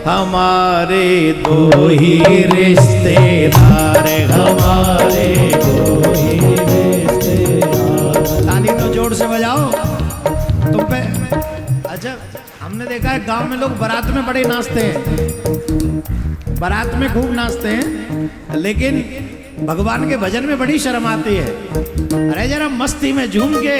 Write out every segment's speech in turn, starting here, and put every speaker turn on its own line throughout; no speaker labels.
हमारे दो ही रिश्तेदार, हमारे दो ही रिश्तेदार। ताली तो जोर से बजाओ तुम पे। अच्छा, हमने देखा है गांव में लोग बारात में बड़े नाचते हैं, बारात में खूब नाचते हैं, लेकिन भगवान के भजन में बड़ी शर्म आती है। अरे जरा मस्ती में झूम के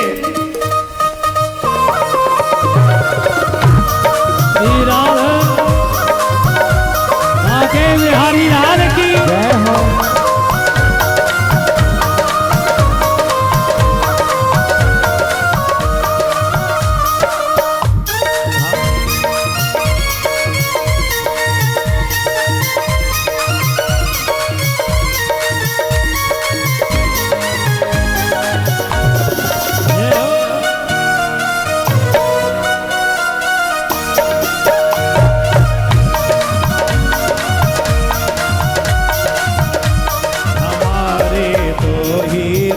बिहारी लाल की जय हो।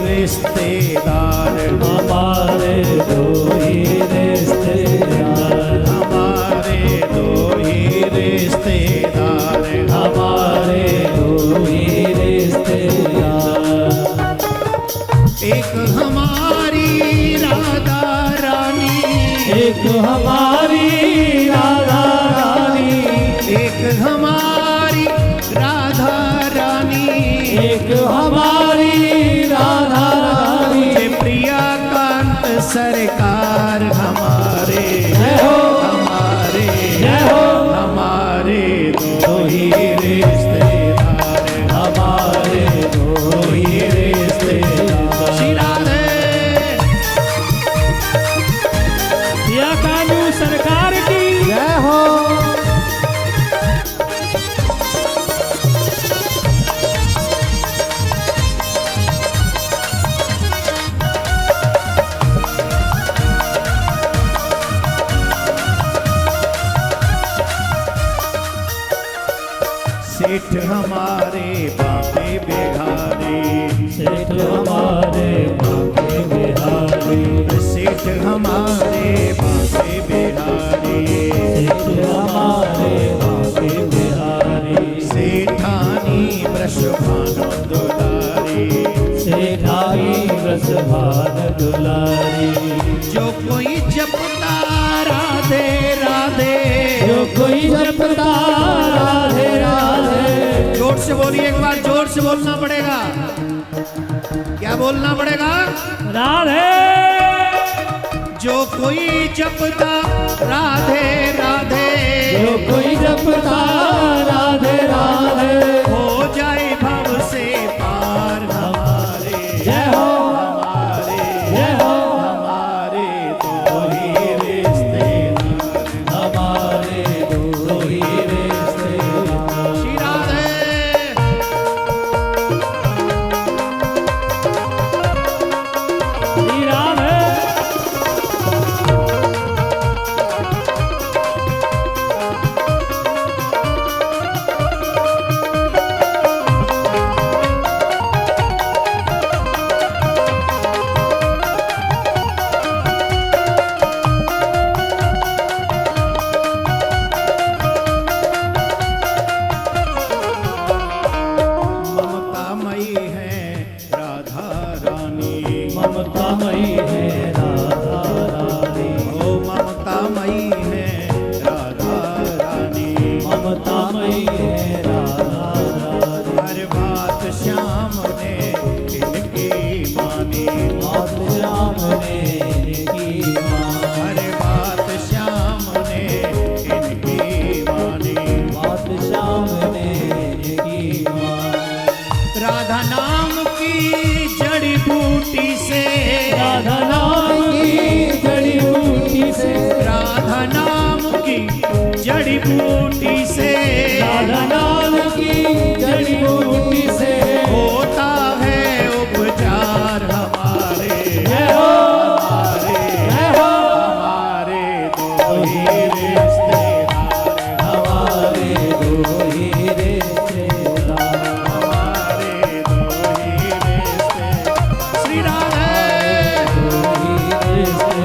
रिश्तेदार, हमारे दो ही रिश्तेदार, हमारे दो ही रिश्तेदार, हमारे दो ही रिश्तेदार। एक हमारी राधा रानी, एक हमारी राधा रानी, एक हमारी राधा रानी, एक हमारी राधा रानी। प्रिया कांत सरकार हमारे हो, हमारे हो, हमारे दो ही रिश्तेदार, हमारे दो ही रिश्तेदार। श्री राधे प्रिया कांत सरकार की जय हो। सेठ हमारे बापे बिहारी, सेठ हमारे बापे बिहारी, सेठ हमारे बापे बिहारी, सेठ हमारे बापे बिहारी। सेठानी वृषभानु दुलारी, सेठानी वृषभानु दुलारी। जो कोई जपता राधे राधे, जो कोई जपता राधे राधे। जोर से बोलिए, एक बार जोर से बोलना पड़ेगा। क्या बोलना पड़ेगा? राधे। जो कोई जपता राधे राधे, जो कोई जपता राधे राधे, हो जाए भव से पार हमारे जय हो, हमारे जय हो, हमारे दो ही रिश्तेदार, हमारे दो ही रिश्तेदार। श्री राधे श्री राधे। ममतामयी है राधा रानी, ममतामयी है राधा रानी, ओ ममतामयी है राधा रानी, ममतामयी है राधा रानी। हर बात श्याम ने इनकी मानी, बात श्याम ने इनकी मानी, हर बात श्याम ने इनकी मानी, बात श्याम ने इनकी मानी। राधा नाम की जड़ी बूटी से, राधा नाम की जड़ी बूटी से, राधा नाम की जड़ी बूटी से, राधा नाम की जड़ी बूटी से होता है उपचार हमारे जय हो, हमारे जय हो, हमारे दो ही रिश्तेदार, हमारे दो ही रिश्तेदार, हमारे दो ही रिश्तेदार। श्री राधे दो ही रिश्तेदार।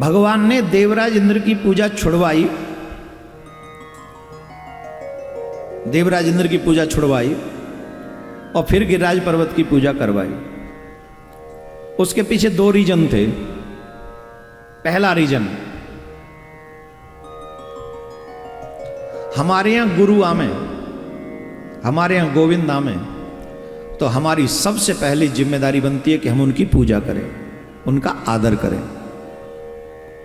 भगवान ने देवराज इंद्र की पूजा छुड़वाई, देवराज इंद्र की पूजा छुड़वाई और फिर गिरिराज पर्वत की पूजा करवाई। उसके पीछे दो रीजन थे। पहला रीजन, हमारे यहां गुरु आमे, हमारे यहां गोविंद आमे, तो हमारी सबसे पहली जिम्मेदारी बनती है कि हम उनकी पूजा करें, उनका आदर करें,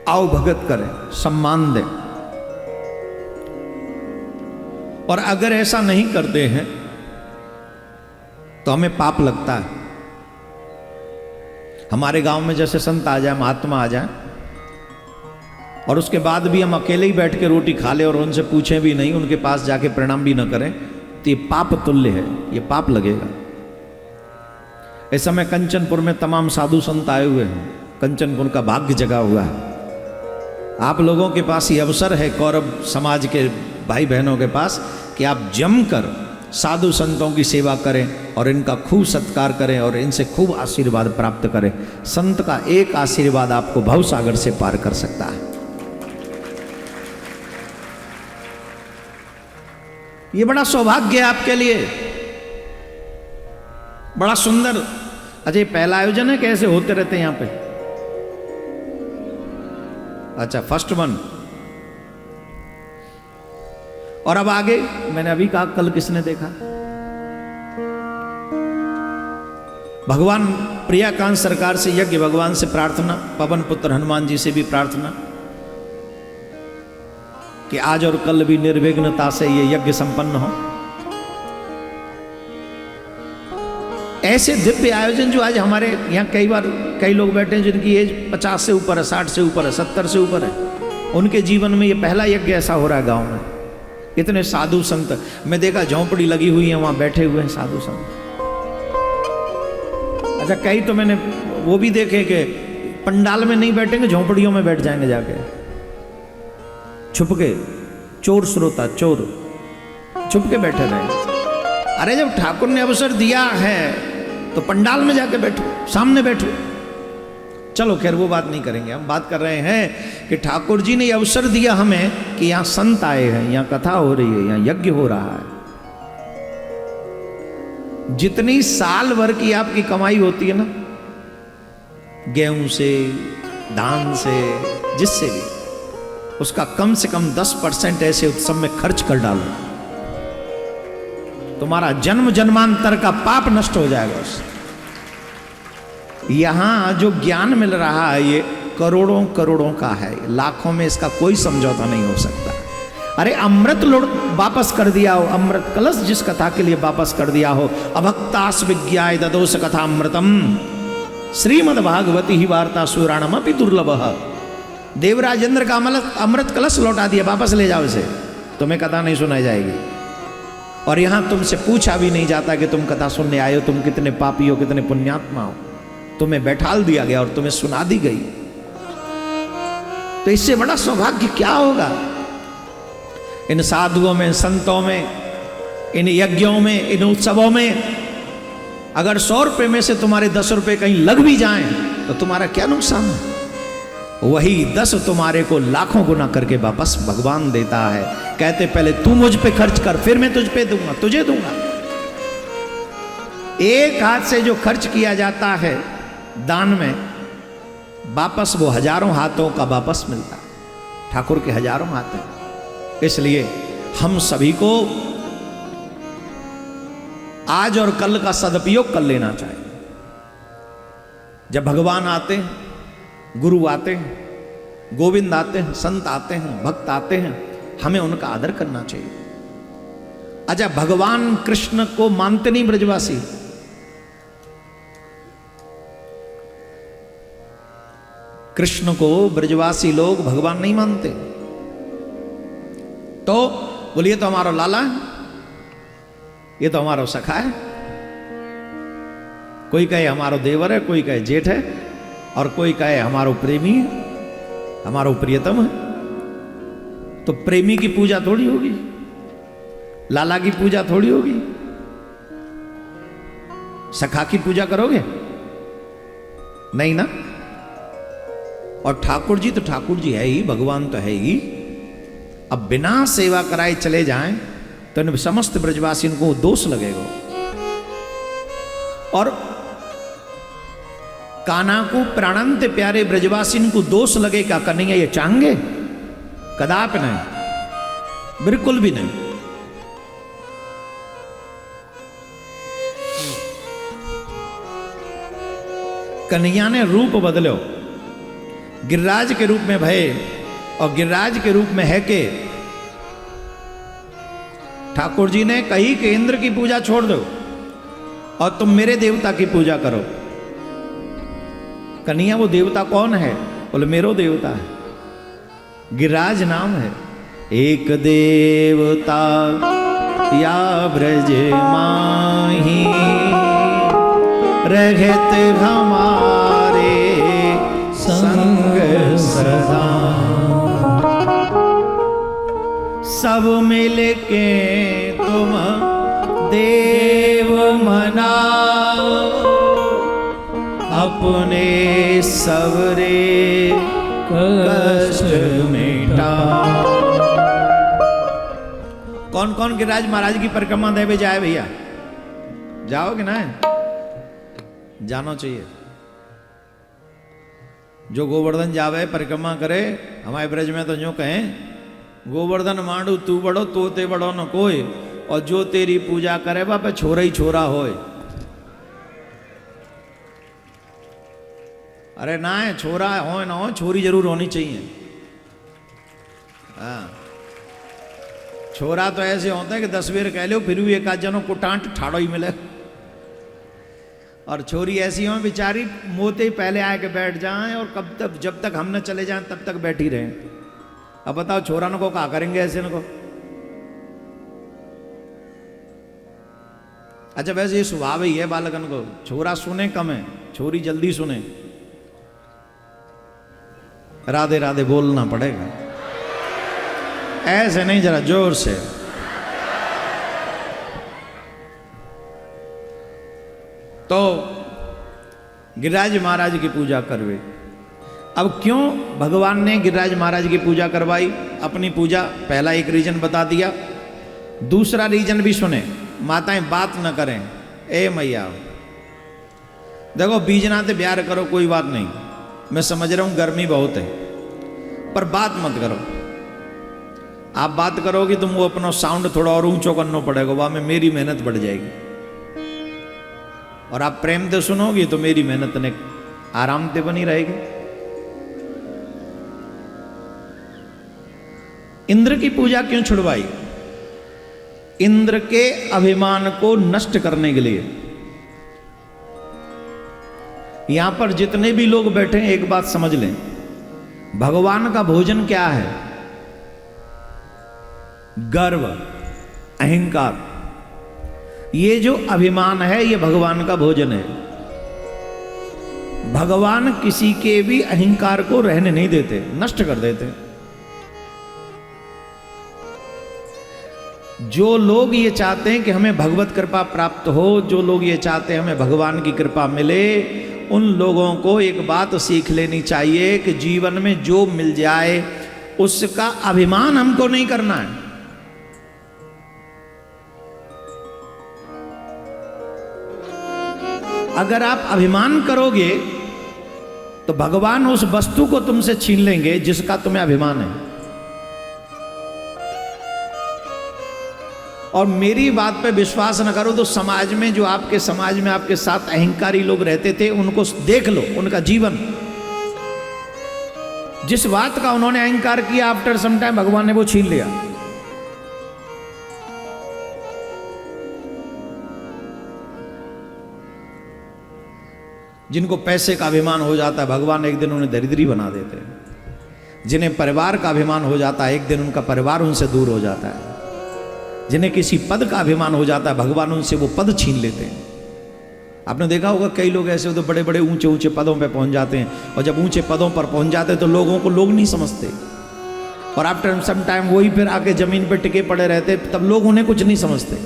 आओ भगत करें, सम्मान दें। और अगर ऐसा नहीं करते हैं तो हमें पाप लगता है। हमारे गांव में जैसे संत आ जाए, महात्मा आ जाए, और उसके बाद भी हम अकेले ही बैठ के रोटी खा ले और उनसे पूछें भी नहीं, उनके पास जाके प्रणाम भी न करें, तो ये पाप तुल्य है, ये पाप लगेगा। इस समय कंचनपुर में तमाम साधु संत आए हुए हैं, कंचनपुर का भाग्य जगा हुआ है। आप लोगों के पास ये अवसर है, कौरव समाज के भाई बहनों के पास, कि आप जमकर साधु संतों की सेवा करें और इनका खूब सत्कार करें और इनसे खूब आशीर्वाद प्राप्त करें। संत का एक आशीर्वाद आपको भवसागर से पार कर सकता है। ये बड़ा सौभाग्य है आपके लिए, बड़ा सुंदर। अच्छा, पहला आयोजन है, कैसे होते रहते हैं यहां पे? अच्छा, फर्स्ट वन। और अब आगे, मैंने अभी कहा, कल किसने देखा? भगवान प्रियाकांत सरकार से यज्ञ, भगवान से प्रार्थना, पवन पुत्र हनुमान जी से भी प्रार्थना कि आज और कल भी निर्विघ्नता से ये यज्ञ संपन्न हो। ऐसे दिव्य आयोजन जो आज हमारे यहाँ कई लोग बैठे हैं जिनकी एज 50 से ऊपर है, 60 से ऊपर है, 70 से ऊपर है, उनके जीवन में ये पहला यज्ञ ऐसा हो रहा है गांव में। इतने साधु संत, मैं देखा झोंपड़ी लगी हुई है, वहां बैठे हुए हैं साधु संत। अच्छा, कई तो मैंने वो भी देखे कि पंडाल में नहीं बैठेंगे, झोंपड़ियों में बैठ जाएंगे जाके, छुप के, चोर श्रोता, चोर छुप के बैठे रहेंगे। अरे जब ठाकुर ने अवसर दिया है तो पंडाल में जाके बैठो, सामने बैठो। चलो खैर, वो बात नहीं करेंगे, हम बात कर रहे हैं कि ठाकुर जी ने अवसर दिया हमें कि यहां संत आए हैं, यहां कथा हो रही है, यहां यज्ञ हो रहा है। जितनी साल भर की आपकी कमाई होती है ना, गेहूं से, धान से, जिससे भी, उसका कम से कम 10% ऐसे उत्सव में खर्च कर डालो, तुम्हारा जन्म जन्मांतर का पाप नष्ट हो जाएगा उससे। यहां जो ज्ञान मिल रहा है ये करोड़ों करोड़ों का है, लाखों में इसका कोई समझौता नहीं हो सकता। अरे अमृत लौट वापस कर दिया हो, अमृत कलश जिस कथा के लिए वापस कर दिया हो, अभक्तास विज्ञाय ददोष कथा अमृतम श्रीमद् भागवती ही वार्ता सुराणम अपि दुर्लभ। देवराज इंद्र का अमृत कलश लौटा दिया, वापस ले जाओ इसे, तुम्हें कथा नहीं सुनाई जाएगी। और यहां तुमसे पूछा भी नहीं जाता कि तुम कथा सुनने आए हो, तुम कितने पापी हो, कितने पुण्यात्मा हो, तुम्हें बैठाल दिया गया और तुम्हें सुना दी गई। तो इससे बड़ा सौभाग्य क्या होगा? इन साधुओं में, संतों में, इन यज्ञों में, इन उत्सवों में अगर 100 रुपए में से तुम्हारे 10 रुपए कहीं लग भी जाएं तो तुम्हारा क्या नुकसान है? वही 10 तुम्हारे को लाखों गुना करके वापस भगवान देता है। कहते पहले तू मुझ पे खर्च कर, फिर मैं तुझ पे दूंगा, तुझे दूंगा। एक हाथ से जो खर्च किया जाता है दान में, वापस वो हजारों हाथों का वापस मिलता है। ठाकुर के हजारों हाथ हैं। इसलिए हम सभी को आज और कल का सदुपयोग कर लेना चाहिए। जब भगवान आते हैं, गुरु आते हैं, गोविंद आते हैं, संत आते हैं, भक्त आते हैं, हमें उनका आदर करना चाहिए। अच्छा, भगवान कृष्ण को मानते नहीं ब्रजवासी, कृष्ण को ब्रजवासी लोग भगवान नहीं मानते। तो बोलिए, तो हमारा लाला है, ये तो हमारा सखा है। कोई कहे हमारा देवर है, कोई कहे जेठ है, और कोई कहे हमारा प्रेमी है, हमारा प्रियतम है। तो प्रेमी की पूजा थोड़ी होगी, लाला की पूजा थोड़ी होगी, सखा की पूजा करोगे? नहीं ना। और ठाकुर जी तो ठाकुर जी है ही, भगवान तो है ही। अब बिना सेवा कराए चले जाएं तो इन समस्त ब्रजवासियों को दोष लगेगा। और कान्हा को प्राणांत प्यारे ब्रजवासियों को दोष लगे क्या कन्हैया ये चाहेंगे? कदापि नहीं, बिल्कुल भी नहीं। कन्हैया ने रूप बदलो, गिरिराज के रूप में भये और गिरिराज के रूप में है के ठाकुर जी ने कही कि इंद्र की पूजा छोड़ दो और तुम मेरे देवता की पूजा करो। कन्हैया वो देवता कौन है? बोले मेरो देवता है, गिरिराज नाम है। एक देवता या ब्रज माही रहत हमारे संग सदा, सब मिल के तुम देव मनाओ, अपने सबरे कष्ट मिटाओ। कौन कौन गिरिराज महाराज की परिक्रमा देवे जाए भैया? जाओगे ना? जाना चाहिए। जो गोवर्धन जावे परिक्रमा करे, हमारे ब्रज में तो यूं कहें गोवर्धन मांडू तू बड़ो तोते बड़ो न कोई, और जो तेरी पूजा करे बापे छोरा ही छोरा होए। अरे ना है छोरा हो ना हो, छोरी जरूर होनी चाहिए। हाँ, छोरा तो ऐसे होता है कि 10 बेर कह लो फिर भी एक आध जनों को टांट ठाड़ो ही मिले, और छोरी ऐसी हो बेचारी मोते ही पहले आके बैठ जाएं और कब तक, जब तक हम न चले जाएं तब तक बैठी रहें। अब बताओ छोरा न को क्या करेंगे ऐसे न को? अच्छा वैसे ये स्वभाव ही है बालकन को, छोरा सुने कम है, छोरी जल्दी सुने। राधे राधे बोलना पड़ेगा, ऐसे नहीं, जरा जोर से। तो गिरिराज महाराज की पूजा करवे। अब क्यों भगवान ने गिरिराज महाराज की पूजा करवाई? अपनी पूजा, पहला एक रीजन बता दिया। दूसरा रीजन भी सुने, माताएं बात न करें। ए मैया देखो बीजनाते प्यार करो कोई बात नहीं, मैं समझ रहा हूं गर्मी बहुत है, पर बात मत करो। आप बात करोगे तो वो अपना साउंड थोड़ा और ऊंचो करना पड़ेगा, वहां में मेरी मेहनत बढ़ जाएगी। और आप प्रेम से सुनोगे तो मेरी मेहनत ने आराम से बनी रहेगी। इंद्र की पूजा क्यों छुड़वाई? इंद्र के अभिमान को नष्ट करने के लिए। यहां पर जितने भी लोग बैठे हैं एक बात समझ लें, भगवान का भोजन क्या है? गर्व, अहंकार। ये जो अभिमान है ये भगवान का भोजन है। भगवान किसी के भी अहंकार को रहने नहीं देते, नष्ट कर देते। जो लोग ये चाहते हैं कि हमें भगवत कृपा प्राप्त हो, जो लोग ये चाहते हैं हमें भगवान की कृपा मिले, उन लोगों को एक बात सीख लेनी चाहिए कि जीवन में जो मिल जाए उसका अभिमान हमको नहीं करना है। अगर आप अभिमान करोगे तो भगवान उस वस्तु को तुमसे छीन लेंगे जिसका तुम्हें अभिमान है। और मेरी बात पे विश्वास न करो तो समाज में, जो आपके समाज में आपके साथ अहंकारी लोग रहते थे, उनको देख लो, उनका जीवन, जिस बात का उन्होंने अहंकार किया, आफ्टर सम टाइम भगवान ने वो छीन लिया। जिनको पैसे का अभिमान हो जाता है भगवान एक दिन उन्हें दरिद्री बना देते हैं। जिन्हें परिवार का अभिमान हो जाता है एक दिन उनका परिवार उनसे दूर हो जाता है। जिन्हें किसी पद का अभिमान हो जाता है भगवान उनसे वो पद छीन लेते हैं। आपने देखा होगा कई लोग ऐसे होते बड़े बड़े ऊंचे ऊंचे पदों पे पहुंच जाते हैं, और जब ऊंचे पदों पर पहुंच जाते हैं तो लोगों को लोग नहीं समझते, और आफ्टर सम टाइम वही फिर आके जमीन पे टिके पड़े रहते, तब लोग उन्हें कुछ नहीं समझते।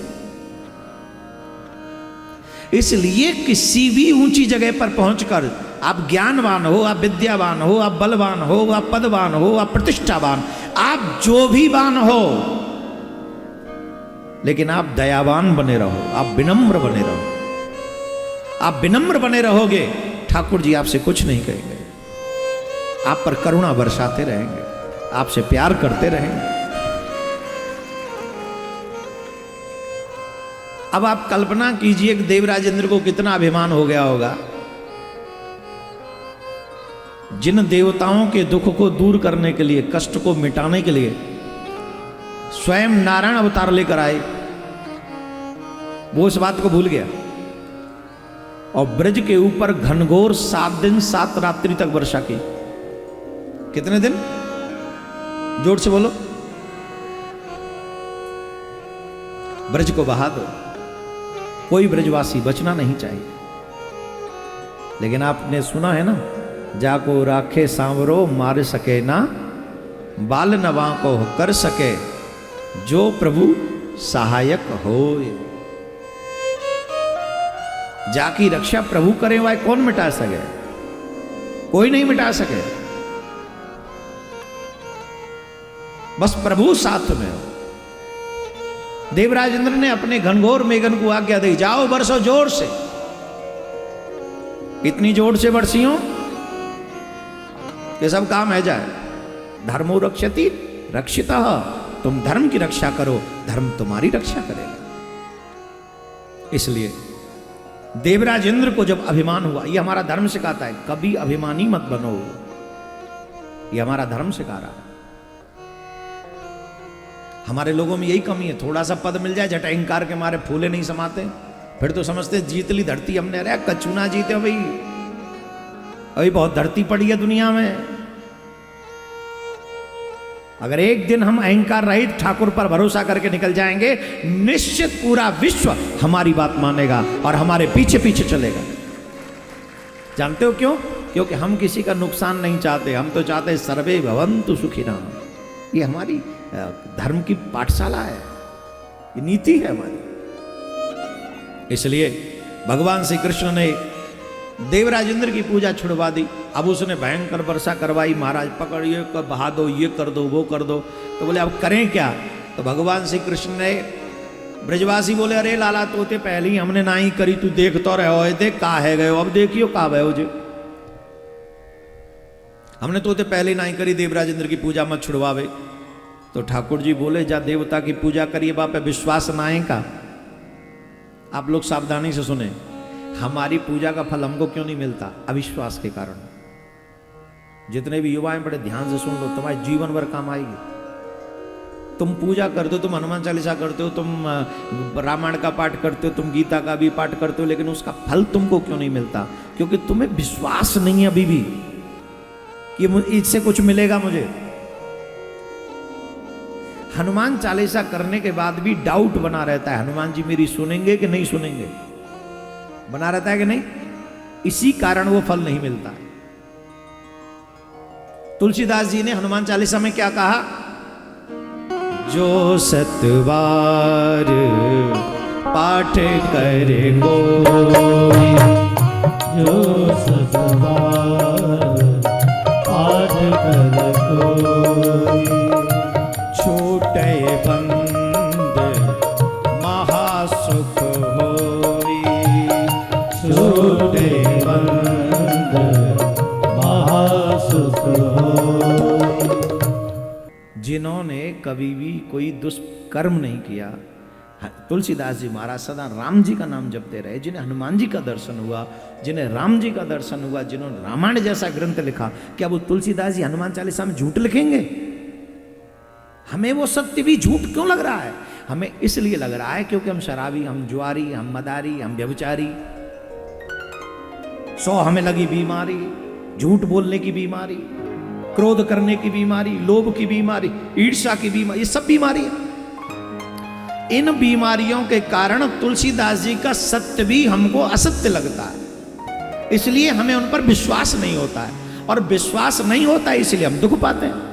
इसलिए किसी भी ऊंची जगह पर पहुंचकर आप ज्ञानवान हो, आप विद्यावान हो, आप बलवान हो, आप पदवान हो, आप प्रतिष्ठावान, आप जो भी वान हो, लेकिन आप दयावान बने रहो, आप विनम्र बने रहो। आप विनम्र बने रहोगे, ठाकुर जी आपसे कुछ नहीं कहेंगे, आप पर करुणा बरसाते रहेंगे, आपसे प्यार करते रहेंगे। अब आप कल्पना कीजिए कि देवराज इंद्र को कितना अभिमान हो गया होगा। जिन देवताओं के दुख को दूर करने के लिए, कष्ट को मिटाने के लिए स्वयं नारायण अवतार लेकर आए, वो इस बात को भूल गया और ब्रज के ऊपर घनघोर 7 दिन 7 रात्रि तक वर्षा की। कितने दिन? जोर से बोलो। ब्रज को बहा दो, कोई ब्रजवासी बचना नहीं चाहिए। लेकिन आपने सुना है ना, जाको राखे सांवरो मार सके ना, बाल नवा को कर सके, जो प्रभु सहायक होए। जाकी रक्षा प्रभु करे, वह कौन मिटा सके? कोई नहीं मिटा सके, बस प्रभु साथ में हो। देवराज इंद्र ने अपने घनघोर मेघन को आज्ञा दी, जाओ बरसो जोर से। इतनी जोर से बरसियो ये सब काम है जाए। धर्मो रक्षति रक्षितः, तुम धर्म की रक्षा करो, धर्म तुम्हारी रक्षा करेगा। इसलिए देवराज इंद्र को जब अभिमान हुआ, ये हमारा धर्म सिखाता है, कभी अभिमानी मत बनो, ये हमारा धर्म सिखा रहा है। हमारे लोगों में यही कमी है, थोड़ा सा पद मिल जाए झट अहंकार के मारे फूले नहीं समाते, फिर तो समझते जीत ली धरती हमने। अरे कच्चू ना जीते हो भाई, अभी बहुत धरती पड़ी है दुनिया में। अगर एक दिन हम अहंकार रहित ठाकुर पर भरोसा करके निकल जाएंगे, निश्चित पूरा विश्व हमारी बात मानेगा और हमारे पीछे पीछे चलेगा। जानते हो क्यों? क्योंकि हम किसी का नुकसान नहीं चाहते, हम तो चाहते सर्वे भवन्तु सुखिनः। ये हमारी धर्म की पाठशाला है, ये नीति है हमारी। इसलिए भगवान श्री कृष्ण ने देवराज इंद्र की पूजा छुड़वा दी। अब उसने भयंकर वर्षा करवाई, महाराज पकड़िए, बहा दो, ये कर दो, वो कर दो। तो बोले अब करें क्या? तो भगवान श्री कृष्ण ने, ब्रजवासी बोले अरे लाला तोते पहले ही हमने ना ही करी, तू देख तो रहो, देख कहा है गयो, अब देखियो कहा भयो जे। हमने तोते पहले ना ही करी, देवराज इंद्र की पूजा मत छुड़वावे। तो ठाकुर जी बोले जा देवता की पूजा करिए, बाप पे विश्वास ना है का? आप लोग सावधानी से सुने, हमारी पूजा का फल हमको क्यों नहीं मिलता? अविश्वास के कारण। जितने भी युवा हैं बड़े ध्यान से सुन लो, तुम्हारे जीवन भर काम आएगी। तुम पूजा करते हो, तुम हनुमान चालीसा करते हो, तुम रामायण का पाठ करते हो, तुम गीता का भी पाठ करते हो, लेकिन उसका फल तुमको क्यों नहीं मिलता? क्योंकि तुम्हें विश्वास नहीं है अभी भी कि इससे कुछ मिलेगा मुझे। हनुमान चालीसा करने के बाद भी डाउट बना रहता है, हनुमान जी मेरी सुनेंगे कि नहीं सुनेंगे, बना रहता है कि नहीं? इसी कारण वो फल नहीं मिलता। तुलसीदास जी ने हनुमान चालीसा में क्या कहा? जो सतबार पाठ करे कोई,
जो सतबार पाठ करे कोई,
छूटे बंद महासुख होई,
छूटे बंद महासुख होई।
जिन्होंने कभी भी कोई दुष्कर्म नहीं किया, तुलसीदास जी महाराज सदा राम जी का नाम जपते रहे। जिन्हें हनुमान जी का दर्शन हुआ, जिन्हें राम जी का दर्शन हुआ, जिन्होंने रामायण जैसा ग्रंथ लिखा, क्या वो तुलसीदास जी हनुमान चालीसा में झूठ लिखेंगे? हमें वो सत्य भी झूठ क्यों लग रहा है? हमें इसलिए लग रहा है क्योंकि हम शराबी, हम जुआरी, हम मदारी, हम व्यभिचारी, 100 हमें लगी बीमारी, झूठ बोलने की बीमारी, क्रोध करने की बीमारी, लोभ की बीमारी, ईर्ष्या की बीमारी, ये सब बीमारी है। इन बीमारियों के कारण तुलसीदास जी का सत्य भी हमको असत्य लगता है, इसलिए हमें उन पर विश्वास नहीं होता है, और विश्वास नहीं होता है इसलिए हम दुख पाते हैं।